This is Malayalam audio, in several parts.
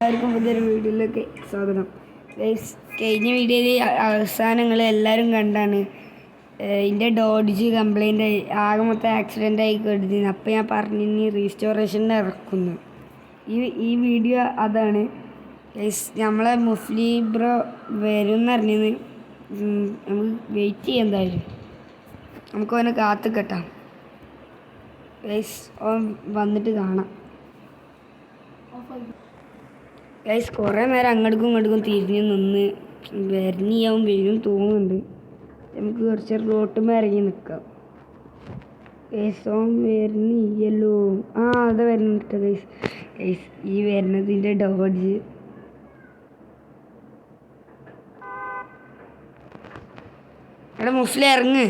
എല്ലാവർക്കും പുതിയൊരു വീഡിയോയിലേക്ക് സ്വാഗതം. കഴിഞ്ഞ വീഡിയോയിൽ അവസാനങ്ങൾ എല്ലാവരും കണ്ടാണ് ഇതിൻ്റെ ഡോഡ്ജ് കംപ്ലൈൻ്റ് ആയി ആകെ മൊത്തം ആക്സിഡൻ്റ് ആയി കരുതിയിരുന്നു. അപ്പോൾ ഞാൻ പറഞ്ഞു റീസ്റ്റോറേഷനിൽ ഇറക്കുന്നു. ഈ വീഡിയോ അതാണ്. നമ്മളെ മുഫ്ലി ബ്രോ വരും എന്നറിഞ്ഞത് നമുക്ക് വെയിറ്റ് ചെയ്യാം. എന്തായാലും നമുക്ക് അവനെ കാത്തു കെട്ടാം. ഓൻ വന്നിട്ട് കാണാം. കുറേ നേരം അങ്ങോട്ടും ഇങ്ങോട്ടും തിരിഞ്ഞ് നിന്ന് വരണിയാവും വരും തോന്നുന്നുണ്ട്. നമുക്ക് കുറച്ച് റോട്ടുമ്പോൾ ഇറങ്ങി നിൽക്കാം. ഓൻ വരണിയല്ലോ. അത് വരുന്നുണ്ട് ഈ വരുന്നതിൻ്റെ ഡോഡ്ജ്. എടാ മുസ്ലി ഇറങ്ങ്,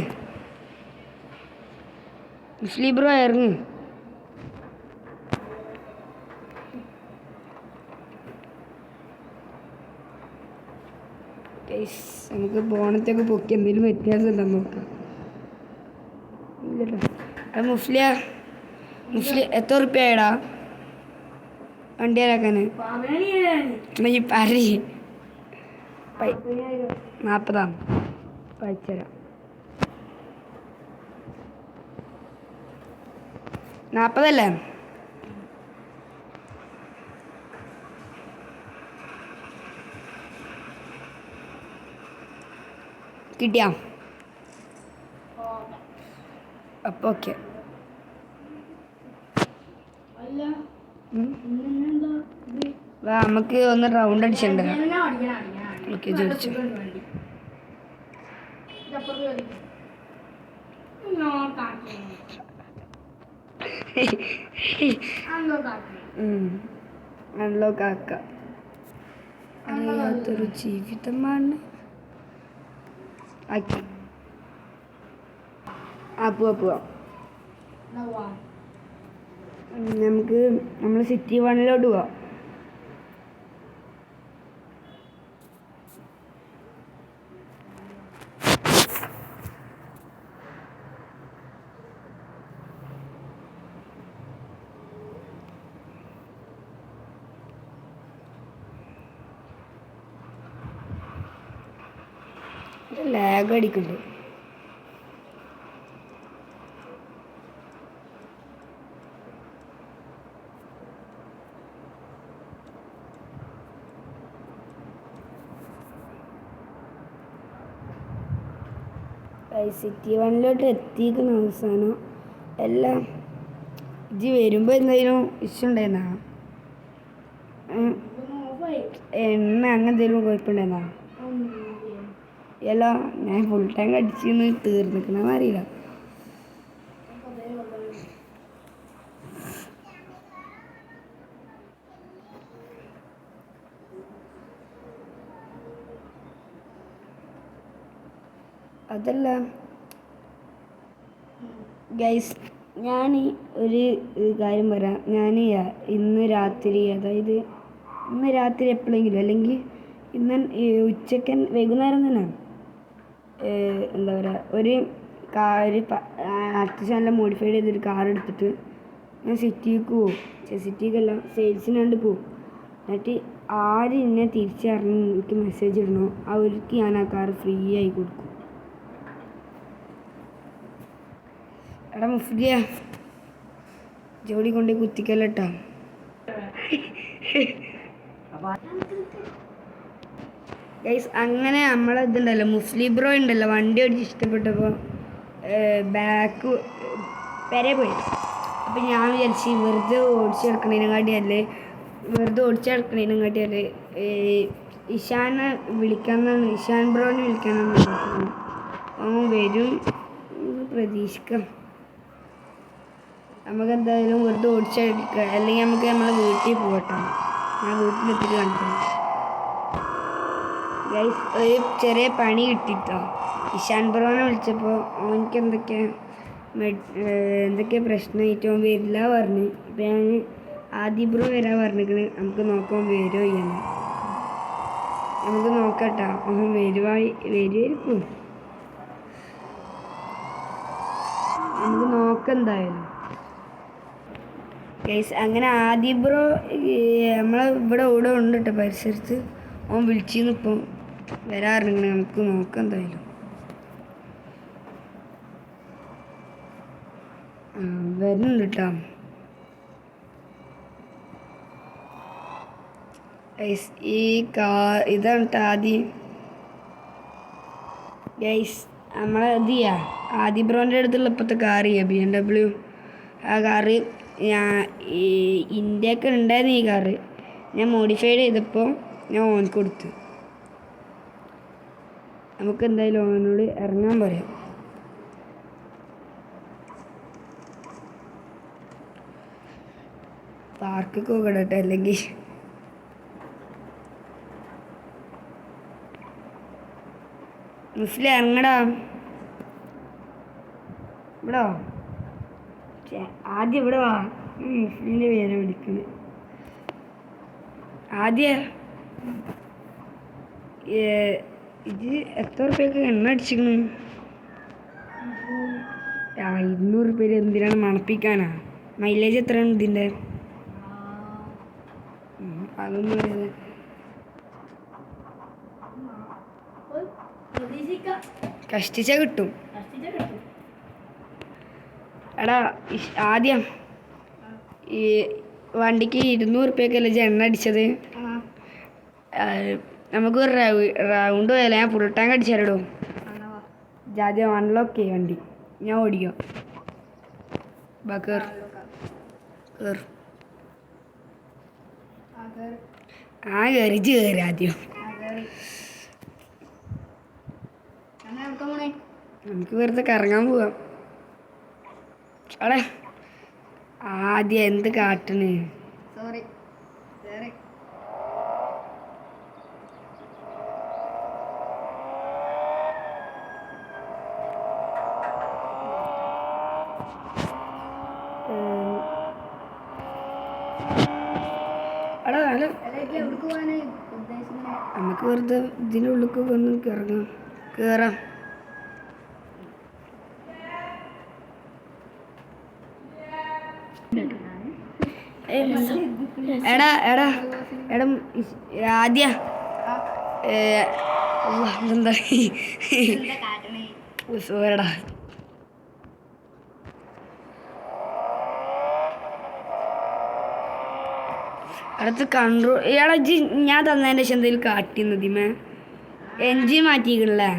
മുസ്ലി ബ്രോ ഇറങ്ങ്. നമുക്ക് ബോണത്തൊക്കെ പൊക്കി എന്തെങ്കിലും വ്യത്യാസം ഉണ്ടോ നോക്കാം. ഇല്ലല്ലോ. മുസ്ലി എത്ര ഉറുപ്പ്യ ആയടാ വണ്ടി ഇറക്കാൻ? ഈ പരി 40 പൈച്ചരാം. 40 അല്ലേ? കിട്ടിയാ? അപ്പോൾ ഓക്കെ. നമുക്ക് ഒന്ന് റൗണ്ട് അടിച്ചിട്ടുണ്ട്. ഓക്കെ ചോദിച്ചു. അൺലോക്ക് ആക്കാം. അറിയാത്തൊരു ജീവിതമാണ്. ആക്കി പോവാം. നമുക്ക് നമ്മൾ സിറ്റി 1 പോവാം. ലാഗ് അടിക്കുന്നുണ്ട്. സിറ്റി 1 എത്തിക്കുന്ന അവസാനം എല്ലാം ഇജ്ജ് വരുമ്പോൾ എന്തെങ്കിലും ഇഷ്യൂ ഉണ്ടായിരുന്നാ? എണ്ണ അങ്ങനെ എന്തെങ്കിലും കുഴപ്പമുണ്ടായിരുന്നാ? അല്ല, ഞാൻ ഫുൾ ടൈം അടിച്ചിന്ന് തീർന്നിക്കണമെന്ന് അറിയില്ല. അതല്ല ഗൈസ്, ഞാൻ ഒരു കാര്യം പറയാം. ഞാൻ ഇന്ന് രാത്രി, അതായത് ഇന്ന് രാത്രി എപ്പോഴെങ്കിലും, അല്ലെങ്കിൽ ഇന്ന് ഉച്ചക്കൻ വൈകുന്നേരം തന്നെ എന്താ പറയുക, ഒരു അത്യാവശ്യം നല്ല മോഡിഫൈഡ് ചെയ്തൊരു കാർ എടുത്തിട്ട് ഞാൻ സിറ്റിക്ക് പോവും. സിറ്റിക്കല്ല, സെയിൽസിനാണ്ട് പോവും. എന്നിട്ട് ആര് എന്നെ തിരിച്ചറിഞ്ഞ് എനിക്ക് മെസ്സേജ് ഇടണോ അവർക്ക് ഞാൻ ആ കാർ ഫ്രീ ആയി കൊടുക്കും. എടാ മുഫ്ലിയ, ജോലി കൊണ്ട് കുത്തിക്കല്ലോ. ഗൈസ്, അങ്ങനെ നമ്മളെ ഇതുണ്ടല്ലോ മുസ്ലിം ബ്രോ ഉണ്ടല്ലോ, വണ്ടി ഓടിച്ച് ഇഷ്ടപ്പെട്ടപ്പോൾ ബാക്ക് പെരെ പോയി. അപ്പം ഞാൻ വിചാരിച്ച് വെറുതെ ഓടിച്ചെടുക്കണേനെക്കാട്ടിയല്ലേ ഇഷാനെ വിളിക്കാമെന്നാണ്, ഇഷാൻ ബ്രോനെ വിളിക്കാമെന്നാണ് പറഞ്ഞത്. അവൻ വരും പ്രതീക്ഷിക്കാം. നമുക്ക് എന്തായാലും വെറുതെ ഓടിച്ചെടുക്കുക, അല്ലെങ്കിൽ നമുക്ക് നമ്മളെ വീട്ടിൽ പോകട്ടോ. ഞാൻ വീട്ടിലെത്തിയിട്ട് കാണിക്കാം. ഗൈസ്, ഒരു ചെറിയ പണി കിട്ടിട്ടോ. ഇഷാൻ ബ്രോനെ വിളിച്ചപ്പോൾ അവനക്ക് എന്തൊക്കെ പ്രശ്നമായിട്ട് അവൻ വരില്ല പറഞ്ഞു. ഇപ്പം ഞാൻ ആദി ബ്രോ വരാൻ പറഞ്ഞിരിക്കണ്. നമുക്ക് നോക്കാൻ വരുമോ ചെയ്യുന്നു. നമുക്ക് നോക്കട്ടോ, അവൻ വരുമായിരിക്കും. നമുക്ക് നോക്കാം എന്തായാലും. ഗൈസ് അങ്ങനെ ആദ്യം ബ്രോ നമ്മളെ ഇവിടെ ഇവിടെ ഉണ്ട് കേട്ടോ പരിസരത്ത്. ഓൻ വിളിച്ചിന്ന് ഇപ്പം വരാറുണ്ട്. നമുക്ക് നോക്കാം എന്തായാലും. വരുന്നുണ്ട് കേട്ടോ. ഗൈസ് ഈ ഇതാണ് കേട്ടോ ആദ്യം. ഗൈസ് നമ്മളെ ഇതിയാ ആദി ബ്രോൻ്റെ അടുത്തുള്ള ഇപ്പോഴത്തെ കാറ് ചെയ്യാം BMW. ആ കാറ് ഞാൻ ഈ ഇന്ത്യക്ക് ഉണ്ടായിരുന്നു. ഈ കാറ് ഞാൻ മോഡിഫൈഡ് ചെയ്തപ്പോൾ ഞാൻ ഓൻ കൊടുത്തു. നമുക്ക് എന്തായാലും ഓനോട് ഇറങ്ങാൻ പറയാം. പാർക്കൊക്കെ പോകട്ടെ അല്ലെങ്കിൽ മുസ്ലിം ഇറങ്ങടാ. ഇവിടെ വാ. ആദ്യം ഇവിടെ വാ. മുസ്ലിൻ്റെ പേരെ വിളിക്കുന്നത്. ആദ്യം ഇത് എത്ര റുപ്യക്ക് എണ്ണ അടിച്ചിക്കണ്? 200 റുപ്യ. എന്തിനാണ് മണപ്പിക്കാനാ? മൈലേജ് എത്രയാണ് ഇതിൻ്റെ? അതൊന്നും അറിയാതെ കഷ്ടിച്ചാ കിട്ടും. എടാ ആദ്യം ഈ വണ്ടിക്ക് 200 റുപ്യക്കല്ലേ എണ്ണ അടിച്ചത്? നമുക്ക് ഒരു റൗണ്ട് പോയാലോ? ഞാൻ ഫുൾ ടാങ്ക് അടിച്ചാലോ? ആദ്യം അൺലോക്ക് ചെയ്യും വണ്ടി. ഞാൻ ഓടിക്കാം. കേർ ആ കയറിച്ച് കയറി ആദ്യം. നമുക്ക് വെറുതെ കറങ്ങാൻ പോവാം. അവിടെ ആദ്യം എന്ത് കാട്ടണ്? എടാ നമുക്ക് വെറുതെ ഇതിൻ്റെ ഉള്ളിലേക്ക് ഒന്ന് കയറാം. എടാ ആദ്യ എന്താ സോരടാ. അടുത്ത് കൺട്രോൾ ഞാൻ തന്നതിൻ്റെ ശേഷം എന്തെങ്കിലും കാട്ടിന്നതിമേ എൻജിൻ മാറ്റിക്കണല്ലേ?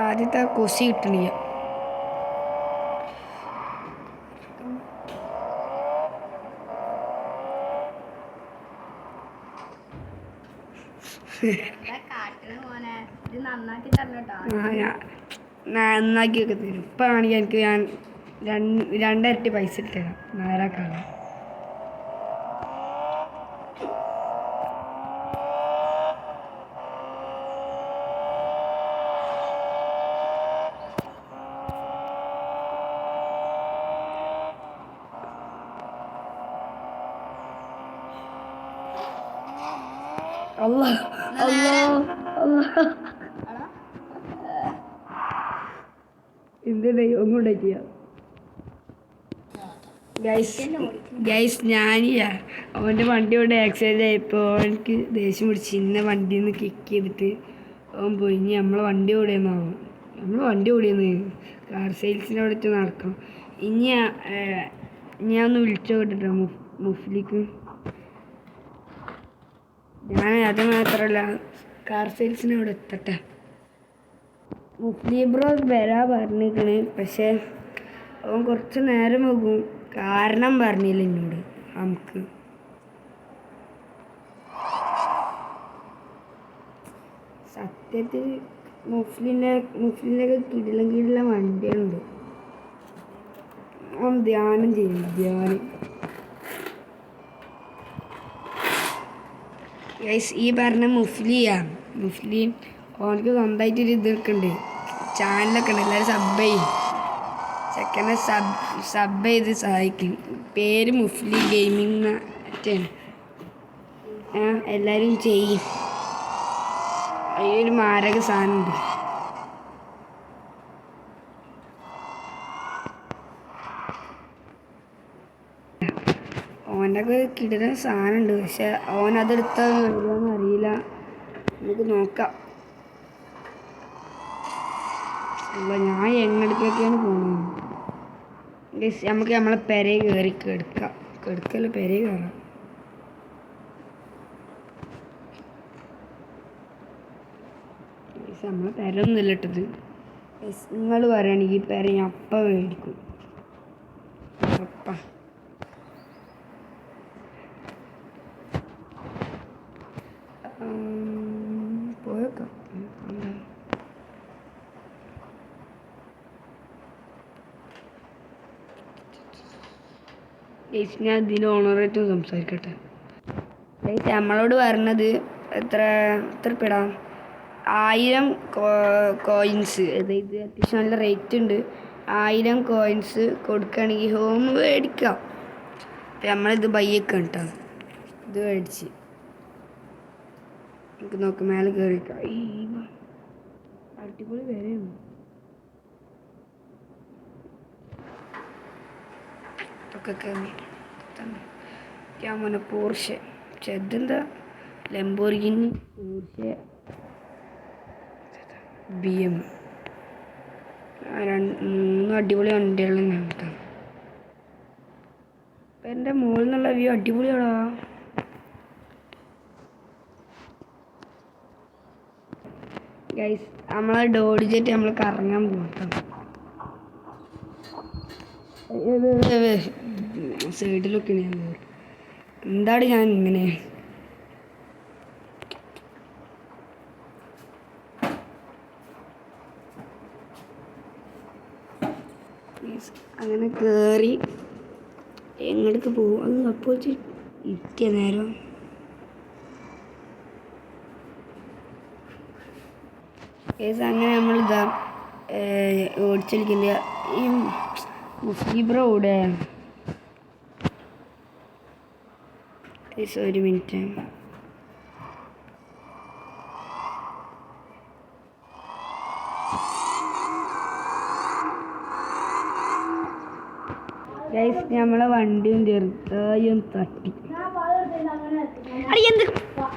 ആദ്യത്തെ കൊസി കിട്ടണില്ല. നന്നാക്കിയൊക്കെ തരും. ഇപ്പം ആണെങ്കിൽ എനിക്ക് ഞാൻ 2 ഇരട്ടി പൈസ ഇട്ടേക്കാം നേരാക്കാണ്. എന്തുണ്ടായി ഒന്നുണ്ടായിട്ടില്ല ഗൈസ്. ഞാൻ അവൻ്റെ വണ്ടി കൊണ്ട് ആക്സിഡൻ്റ് ആയപ്പോൾ അവനക്ക് ദേഷ്യം പിടിച്ച് ഇന്ന വണ്ടിയിൽ നിന്ന് കിക്ക് ചെയ്തിട്ട് അവൻ പോയി. ഇനി നമ്മളെ വണ്ടി ഓടിയെന്നാവും. വണ്ടി ഓടിയെന്ന് കാർ സെയിൽസിൻ്റെ അവിടെ നടക്കണം. ഇനി ഞാൻ ഒന്ന് വിളിച്ചു കേട്ടിട്ടോ മുഫ്ലിക്ക്. ഞാൻ അത് മാത്രമല്ല കാർ സെയിൽസിന് അവിടെ എത്തട്ടെ. മുഫ്ലി ബ്രോ വരാ പറഞ്ഞിരിക്കണ്. പക്ഷേ അവൻ കുറച്ച് നേരം പോകും. കാരണം പറഞ്ഞില്ല എന്നോട്. നമുക്ക് സത്യത്തിൽ മുഫ്ലിൻ്റെ കിടിലം വണ്ടിയുണ്ട്. അവൻ ധ്യാനം ചെയ്യും. ഗൈസ് ഈ പറഞ്ഞ മുഫ്ലി ഓനക്ക് സ്വന്തമായിട്ടൊരു ഇതൊക്കെ ഉണ്ട്, ചാനലൊക്കെ ഉണ്ട്. എല്ലാവരും സബ് ചെയ്യും. ചെക്കനെ സബ് ചെയ്ത് സഹായിക്കും. പേര് മുഫ്ലി ഗെയിമിംഗ് മറ്റാണ്. എല്ലാവരും ചെയ്യും. അതിലൊരു മാരക സാധനമുണ്ട്. ഓൻ്റെ ഒക്കെ കിട്ടുന്ന സാധനമുണ്ട്, പക്ഷെ ഓനതെടുത്താൽ വരുമോയെന്ന് അറിയില്ല. നമുക്ക് നോക്കാം. അല്ല, ഞാൻ എങ്ങോട്ടേക്കൊക്കെയാണ് പോകുന്നത്. നമുക്ക് നമ്മളെ പെരയിൽ കയറി കെടുക്കല്ല, പെരയിൽ കയറാം. നമ്മളെ പെരൊന്നും ഇല്ല ഇട്ടത്. നിങ്ങൾ പറയുകയാണെങ്കിൽ പെര ഞാൻ അപ്പം മേടിക്കും. അപ്പം പോയേക്കാം. ഞാൻ ഇതിൻ്റെ ഓണറായിട്ട് സംസാരിക്കട്ടെ. നമ്മളോട് പറഞ്ഞത് എത്ര ഇടാം, 1000 കോയിൻസ്, അതായത് അത്യാവശ്യം നല്ല റേറ്റ് ഉണ്ട്. 1000 കോയിൻസ് കൊടുക്കുകയാണെങ്കിൽ ഹോം മേടിക്കാം. അപ്പം നമ്മളിത് ബൈയൊക്കെ കേട്ടോ, ഇത് മേടിച്ച് നമുക്ക് നോക്കാം. മേലെ കയറിക്കാം. അടിപൊളി വരെയാണ്. ഇതൊക്കെ പോർഷെ, ചെതെന്താ ലംബോർഗിനി, പോർഷെ, BM, 3 അടിപൊളി വണ്ടികളും കേട്ടോ. അപ്പം എൻ്റെ മുകളിൽ നിന്നുള്ള വ്യൂ അടിപൊളിയാടാ. ഗൈസ്, നമ്മളെ ഡോഡ്ജറ്റ് നമ്മൾ കറങ്ങാൻ പോകട്ടോ. സൈഡിലൊക്കെ ഞാൻ എന്താണ് ഞാൻ ഇങ്ങനെ അങ്ങനെ കയറി എങ്ങോട്ടേക്ക് പോകും. അത് അപ്പോൾ ഇരിക്കുക നേരം. അങ്ങനെ നമ്മളിതാ ഓടിച്ചടിക്കില്ല. ഈ മുസ്ലിബ്രോ ഇവിടെ ഒരു മിനിറ്റ്. ഗൈസ്, നമ്മളെ വണ്ടിയും ചെറുതായും തട്ടി.